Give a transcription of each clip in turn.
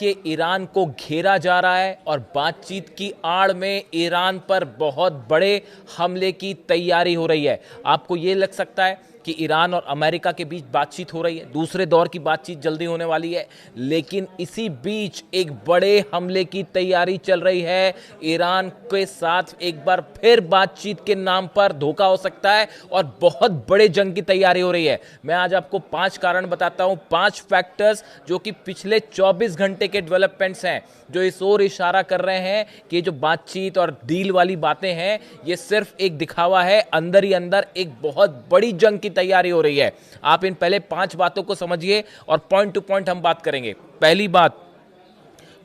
देखिए ईरान को घेरा जा रहा है और बातचीत की आड़ में ईरान पर बहुत बड़े हमले की तैयारी हो रही है। आपको ये लग सकता है कि ईरान और अमेरिका के बीच बातचीत हो रही है, दूसरे दौर की बातचीत जल्दी होने वाली है, लेकिन इसी बीच एक बड़े हमले की तैयारी चल रही है। ईरान के साथ एक बार फिर बातचीत के नाम पर धोखा हो सकता है और बहुत बड़े जंग की तैयारी हो रही है। मैं आज आपको 5 कारण बताता हूं, 5 फैक्टर्स जो कि पिछले 24 घंटे के डेवलपमेंट्स हैं, जो इस ओर इशारा कर रहे हैं कि जो बातचीत और डील वाली बातें हैं ये सिर्फ एक दिखावा है, अंदर ही अंदर एक बहुत बड़ी जंग की तैयारी हो रही है। आप इन पहले 5 बातों को समझिए और पॉइंट टू पॉइंट हम बात करेंगे। पहली बात,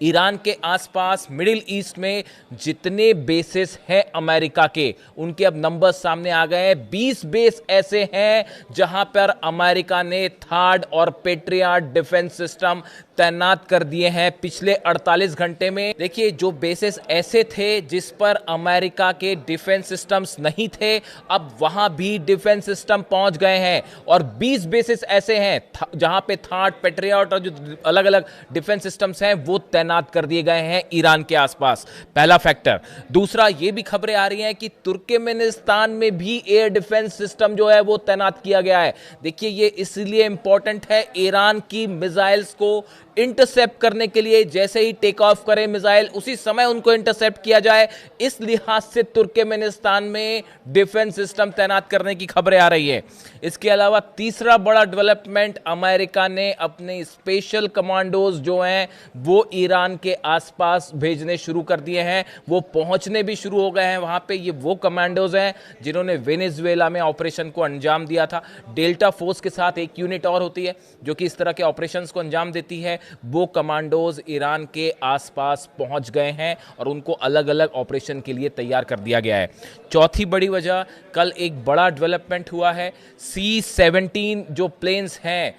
ईरान के आसपास मिडिल ईस्ट में जितने बेसेस हैं अमेरिका के, उनके अब नंबर्स सामने आ गए हैं। 20 बेस ऐसे हैं जहां पर अमेरिका ने थर्ड और पेट्रियट डिफेंस सिस्टम तैनात कर दिए हैं पिछले 48 घंटे में। देखिए जो बेसेस ऐसे थे जिस पर अमेरिका के डिफेंस सिस्टम्स नहीं थे, अब वहां भी डिफेंस सिस्टम पहुंच गए हैं और 20 बेसेस ऐसे हैं जहां पे थर्ड, पेट्रियट और जो अलग अलग डिफेंस सिस्टम्स हैं वो तैनात कर दिए गए हैं ईरान के आसपास। पहला फैक्टर। दूसरा, ये भी खबरें आ रही हैं कि तुर्कमेनिस्तान में भी एयर डिफेंस सिस्टम जो है वो तैनात किया गया है। देखिए ये इसलिए इंपॉर्टेंट है, ईरान की मिसाइल्स को इंटरसेप्ट करने के लिए जैसे ही टेक ऑफ करें मिसाइल, उसी समय उनको इंटरसेप्ट किया जाए, इस लिहाज से तुर्कमेनिस्तान में डिफेंस सिस्टम तैनात करने की खबरें आ रही है। इसके अलावा तीसरा बड़ा डेवलपमेंट, अमेरिका ने अपने स्पेशल कमांडोज जो हैं वो ईरान के आसपास भेजने शुरू कर दिए हैं। वो पहुंचने भी शुरू हो गए हैं वहां पे। ये वो कमांडोज हैं जिन्होंने वेनेजुएला में ऑपरेशन को अंजाम दिया था। डेल्टा फोर्स के साथ एक यूनिट और होती है जो कि इस तरह के ऑपरेशंस को अंजाम देती है। वो कमांडोज ईरान के आसपास पहुंच गए हैं और उनको अलग अलग ऑपरेशन के लिए तैयार कर दिया गया है। चौथी बड़ी वजह, कल एक बड़ा डेवलपमेंट हुआ है। C-17 जो प्लेन्स हैं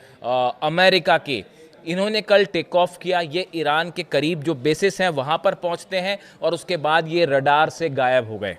अमेरिका के, इन्होंने कल टेक ऑफ किया। ये ईरान के करीब जो बेसिस हैं वहां पर पहुंचते हैं और उसके बाद ये रडार से गायब हो गए।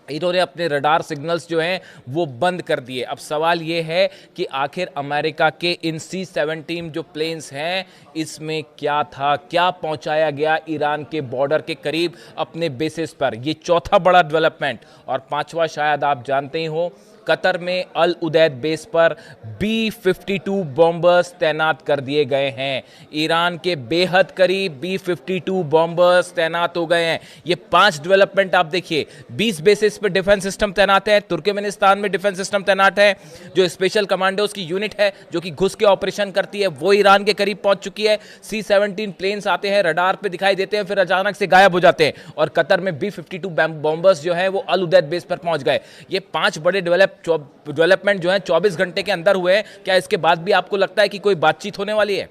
इन्होंने अपने रडार सिग्नल्स जो हैं वो बंद कर दिए। अब सवाल ये है कि आखिर अमेरिका के इन C-17 जो प्लेन्स हैं इसमें क्या था, क्या पहुंचाया गया ईरान के बॉर्डर के करीब अपने बेसिस पर। ये चौथा बड़ा डेवलपमेंट। और पांचवा शायद आप जानते ही हो, कतर में अल उदैद बेस पर B-52 बॉम्बर्स तैनात कर दिए गए हैं। ईरान के बेहद करीब B-52 बॉम्बर्स तैनात हो गए हैं। ये 5 डेवलपमेंट आप देखिए। 20 बेसिस पर डिफेंस सिस्टम तैनात है, तुर्कमेनिस्तान में डिफेंस सिस्टम तैनात है, जो स्पेशल कमांडोज की यूनिट है जो कि घुस के ऑपरेशन करती है वो ईरान के करीब पहुंच चुकी है। C-17 प्लेन्स आते हैं, रडार पे दिखाई देते हैं, फिर अचानक से गायब हो जाते हैं। और कतर में B-52 बॉम्बर्स जो है वो अल उदैद बेस पर पहुंच गए। ये 5 बड़े डेवलपमेंट जो है 24 घंटे के अंदर हुए हैं। क्या इसके बाद भी आपको लगता है कि कोई बातचीत होने वाली है?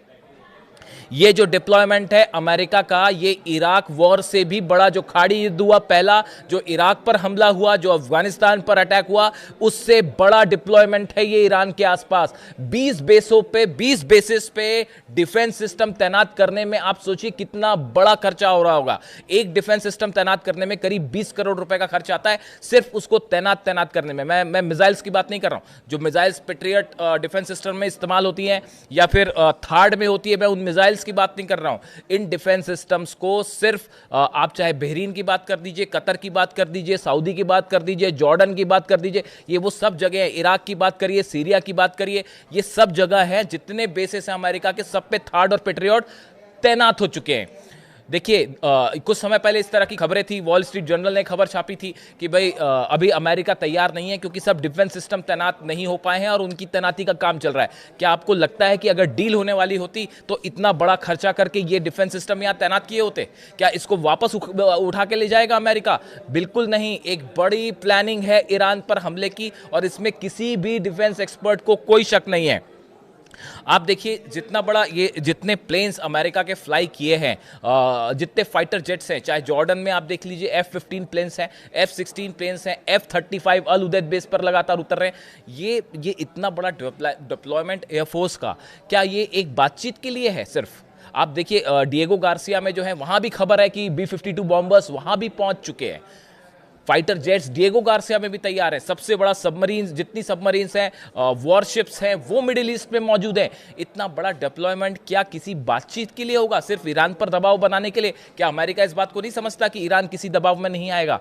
ये जो डिप्लॉयमेंट है अमेरिका का, ये इराक वॉर से भी बड़ा, जो खाड़ी युद्ध हुआ पहला, जो इराक पर हमला हुआ, जो अफगानिस्तान पर अटैक हुआ, उससे बड़ा डिप्लॉयमेंट है ये ईरान के आसपास। 20 बेसों पे, 20 बेसिस पे डिफेंस सिस्टम तैनात करने में आप सोचिए कितना बड़ा खर्चा हो रहा होगा। एक डिफेंस सिस्टम तैनात करने में करीब 20 करोड़ रुपए का खर्च आता है सिर्फ उसको तैनात करने में। मैं मिसाइल्स की बात नहीं कर रहा हूं, जो मिसाइल्स पेट्रियट डिफेंस सिस्टम में इस्तेमाल होती हैं या फिर थार्ड में होती है, मैं उन मिसाइल्स की बात नहीं कर रहा हूं। इन डिफेंस सिस्टम्स को सिर्फ आप चाहे बहरीन की बात कर दीजिए, कतर की बात कर dीजिए, सऊदी की बात कर दीजिए, जॉर्डन की बात कर दीजिए, ये वो सब जगह है। इराक की बात करिए, सीरिया की बात करिए, ये सब जगह है। जितने बेसेस हैं अमेरिका के, सब पे थर्ड और पेट्रियट तैनात हो चुके हैं। देखिए कुछ समय पहले इस तरह की खबरें थी, वॉल स्ट्रीट जर्नल ने खबर छापी थी कि भाई अभी अमेरिका तैयार नहीं है क्योंकि सब डिफेंस सिस्टम तैनात नहीं हो पाए हैं और उनकी तैनाती का काम चल रहा है। क्या आपको लगता है कि अगर डील होने वाली होती तो इतना बड़ा खर्चा करके ये डिफेंस सिस्टम यहाँ तैनात किए होते? क्या इसको वापस उठा के ले जाएगा अमेरिका? बिल्कुल नहीं। एक बड़ी प्लानिंग है ईरान पर हमले की और इसमें किसी भी डिफेंस एक्सपर्ट को कोई शक नहीं है। आप देखिए जितना बड़ा ये, जितने प्लेन्स अमेरिका के फ्लाई किए हैं, जितने फाइटर जेट्स हैं, चाहे जॉर्डन में आप देख लीजिए F-15 प्लेन्स हैं, F-16 प्लेन्स हैं, F-35 अल उदैद बेस पर लगातार उतर रहे हैं। ये इतना बड़ा डिप्लॉयमेंट एयरफोर्स का, क्या ये एक बातचीत के लिए है सिर्फ? आप देखिए डिएगो गार्सिया में जो है वहां भी खबर है कि B-52 बॉम्बर्स वहां भी पहुंच चुके हैं। फाइटर जेट्स डिएगो गार्सिया में भी तैयार है। सबसे बड़ा सबमरीन, जितनी सबमरीन्स हैं, वॉरशिप्स हैं, वो मिडिल ईस्ट में मौजूद है। इतना बड़ा डिप्लॉयमेंट क्या किसी बातचीत के लिए होगा? सिर्फ ईरान पर दबाव बनाने के लिए? क्या अमेरिका इस बात को नहीं समझता कि ईरान किसी दबाव में नहीं आएगा?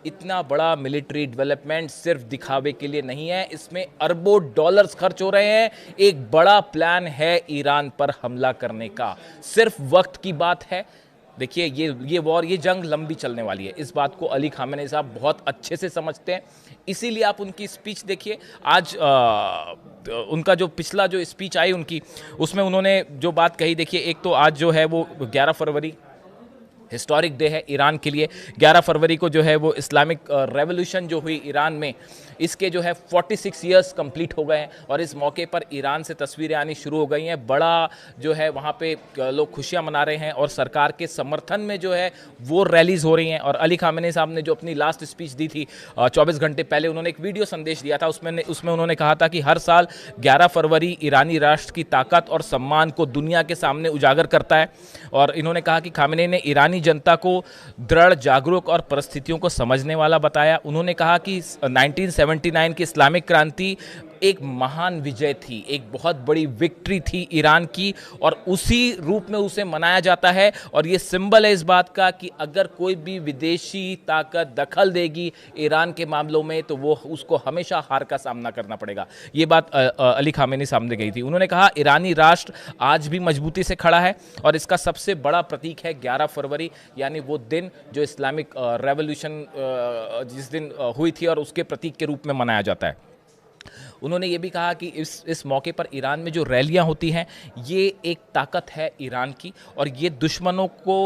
इतना बड़ा मिलिट्री डेवलपमेंट सिर्फ दिखावे के लिए नहीं है, इसमें अरबों डॉलर्स खर्च हो रहे हैं। एक बड़ा प्लान है ईरान पर हमला करने का, सिर्फ वक्त की बात है। देखिए, ये वॉर, ये जंग लंबी चलने वाली है। इस बात को अली खामेनी साहब बहुत अच्छे से समझते हैं। इसीलिए आप उनकी स्पीच देखिए आज, उनका जो पिछला जो स्पीच आई उनकी, उसमें उन्होंने जो बात कही, देखिए एक तो आज जो है वो 11 फरवरी हिस्टोरिक डे है ईरान के लिए। 11 फरवरी को जो है वो इस्लामिक रेवोल्यूशन जो हुई ईरान में, इसके जो है 46 ईयर्स कंप्लीट हो गए हैं और इस मौके पर ईरान से तस्वीरें आनी शुरू हो गई हैं। बड़ा जो है वहाँ पे लोग खुशियाँ मना रहे हैं और सरकार के समर्थन में जो है वो रैलीज हो रही हैं। और अली खामेनी साहब ने जो अपनी लास्ट स्पीच दी थी 24 घंटे पहले, उन्होंने एक वीडियो संदेश दिया था। उसमें उन्होंने कहा था कि हर साल 11 फरवरी ईरानी राष्ट्र की ताकत और सम्मान को दुनिया के सामने उजागर करता है। और इन्होंने कहा कि खामेनी ने ईरानी जनता को दृढ़, जागरूक और परिस्थितियों को समझने वाला बताया। उन्होंने कहा कि 1979 की इस्लामिक क्रांति एक महान विजय थी, एक बहुत बड़ी विक्ट्री थी ईरान की, और उसी रूप में उसे मनाया जाता है। और ये सिंबल है इस बात का कि अगर कोई भी विदेशी ताकत दखल देगी ईरान के मामलों में तो वो उसको हमेशा हार का सामना करना पड़ेगा। ये बात अली खामेनी सामने गई थी। उन्होंने कहा ईरानी राष्ट्र आज भी मजबूती से खड़ा है और इसका सबसे बड़ा प्रतीक है 11 फरवरी, यानी वो दिन जो इस्लामिक रेवोल्यूशन जिस दिन हुई थी और उसके प्रतीक के रूप में मनाया जाता है। उन्होंने ये भी कहा कि इस मौके पर ईरान में जो रैलियां होती हैं, ये एक ताकत है ईरान की, और ये दुश्मनों को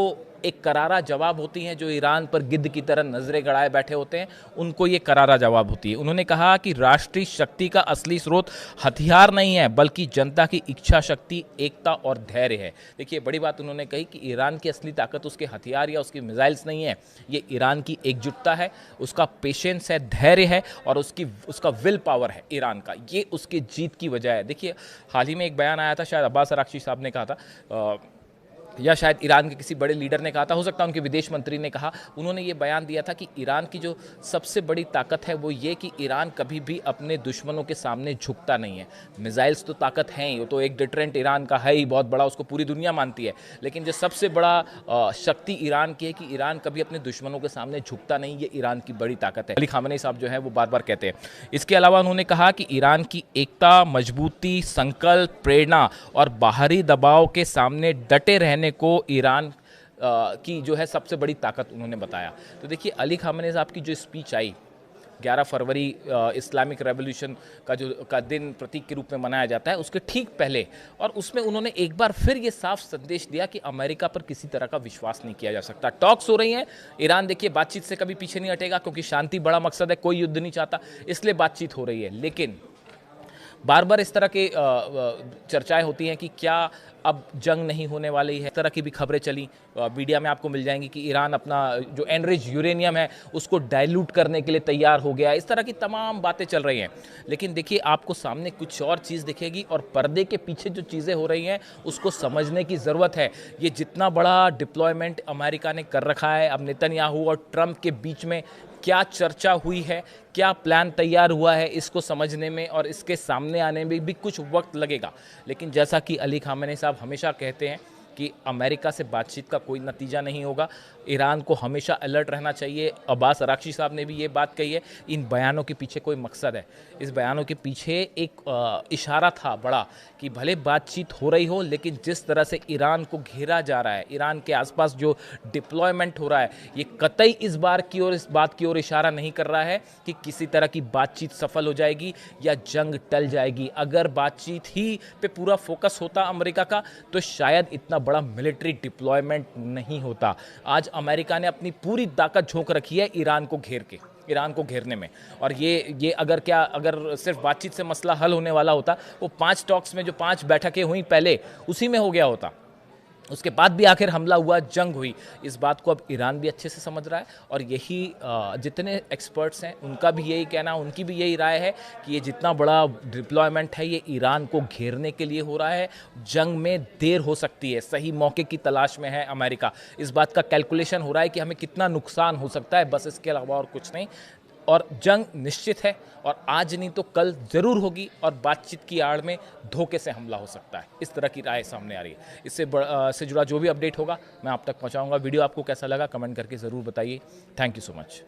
एक करारा जवाब होती हैं। जो ईरान पर गिद्ध की तरह नजरें गड़ाए बैठे होते हैं, उनको ये करारा जवाब होती है। उन्होंने कहा कि राष्ट्रीय शक्ति का असली स्रोत हथियार नहीं है, बल्कि जनता की इच्छा शक्ति, एकता और धैर्य है। देखिए, बड़ी बात उन्होंने कही कि ईरान की असली ताकत उसके हथियार या उसकी मिसाइल्स नहीं है, ये ईरान की एकजुटता है, उसका पेशेंस है, धैर्य है, और उसका विल पावर है ईरान का। ये उसकी जीत की वजह है। देखिए, हाल ही में एक बयान आया था, शायद अब्बास अराक्ची साहब ने कहा था, या शायद ईरान के किसी बड़े लीडर ने कहा था, हो सकता है उनके विदेश मंत्री ने कहा। उन्होंने ये बयान दिया था कि ईरान की जो सबसे बड़ी ताकत है वो ये कि ईरान कभी भी अपने दुश्मनों के सामने झुकता नहीं है। मिसाइल्स तो ताकत हैं ही, वो तो एक डिटरेंट ईरान का है ही बहुत बड़ा, उसको पूरी दुनिया मानती है। लेकिन जो सबसे बड़ा शक्ति ईरान की है कि ईरान कभी अपने दुश्मनों के सामने झुकता नहीं, ये ईरान की बड़ी ताकत है। अली खामेनी साहब जो है वो बार बार कहते हैं। इसके अलावा उन्होंने कहा कि ईरान की एकता, मजबूती, संकल्प, प्रेरणा और बाहरी दबाव के सामने डटे रहने को ईरान की जो है सबसे बड़ी ताकत उन्होंने बताया। तो देखिए, अली खामेनी साहब की जो speech I 11 February Islamic revolution का दिन प्रतीक के रूप में मनाया जाता है, उसके ठीक पहले, और उसमें उन्होंने एक बार फिर ये साफ संदेश दिया कि अमेरिका पर किसी तरह का विश्वास नहीं किया जा सकता। टॉक्स हो रही हैं, ईरान देखिए बातचीत से कभी पीछे नहीं हटेगा, क्योंकि शांति बड़ा मकसद है, कोई युद्ध नहीं चाहता, इसलिए बातचीत हो रही है। लेकिन बार बार इस तरह के चर्चाएं होती हैं कि क्या अब जंग नहीं होने वाली है। इस तरह की भी खबरें चली, मीडिया में आपको मिल जाएंगी कि ईरान अपना जो एनरिच यूरेनियम है उसको डाइल्यूट करने के लिए तैयार हो गया। इस तरह की तमाम बातें चल रही हैं। लेकिन देखिए, आपको सामने कुछ और चीज़ दिखेगी, और पर्दे के पीछे जो चीज़ें हो रही हैं उसको समझने की ज़रूरत है। ये जितना बड़ा डिप्लॉयमेंट अमेरिका ने कर रखा है, अब नेतन्याहू और ट्रंप के बीच में क्या चर्चा हुई है, क्या प्लान तैयार हुआ है, इसको समझने में और इसके सामने आने में भी कुछ वक्त लगेगा। लेकिन जैसा कि अली खामेनी साहब हमेशा कहते हैं कि अमेरिका से बातचीत का कोई नतीजा नहीं होगा, ईरान को हमेशा अलर्ट रहना चाहिए। अब्बास अराक्ची साहब ने भी ये बात कही है। इन बयानों के पीछे कोई मकसद है, इस बयानों के पीछे एक इशारा था बड़ा कि भले बातचीत हो रही हो, लेकिन जिस तरह से ईरान को घेरा जा रहा है, ईरान के आसपास जो डिप्लॉयमेंट हो रहा है, ये कतई इस बात की ओर इशारा नहीं कर रहा है कि किसी तरह की बातचीत सफल हो जाएगी या जंग टल जाएगी। अगर बातचीत ही पे पूरा फोकस होता अमेरिका का, तो शायद इतना बड़ा मिलिट्री डिप्लॉयमेंट नहीं होता। आज अमेरिका ने अपनी पूरी ताकत झोंक रखी है ईरान को घेरने में। और ये अगर सिर्फ बातचीत से मसला हल होने वाला होता, वो 5 टॉक्स में जो 5 बैठकें हुई पहले, उसी में हो गया होता। उसके बाद भी आखिर हमला हुआ, जंग हुई। इस बात को अब ईरान भी अच्छे से समझ रहा है और यही जितने एक्सपर्ट्स हैं उनका भी यही कहना, उनकी भी यही राय है कि ये जितना बड़ा डिप्लॉयमेंट है ये ईरान को घेरने के लिए हो रहा है। जंग में देर हो सकती है, सही मौके की तलाश में है अमेरिका। इस बात का कैलकुलेशन हो रहा है कि हमें कितना नुकसान हो सकता है, बस इसके अलावा और कुछ नहीं। और जंग निश्चित है और आज नहीं तो कल ज़रूर होगी और बातचीत की आड़ में धोखे से हमला हो सकता है। इस तरह की राय सामने आ रही है। इससे जुड़ा जो भी अपडेट होगा मैं आप तक पहुंचाऊंगा। वीडियो आपको कैसा लगा कमेंट करके ज़रूर बताइए। Thank you so much.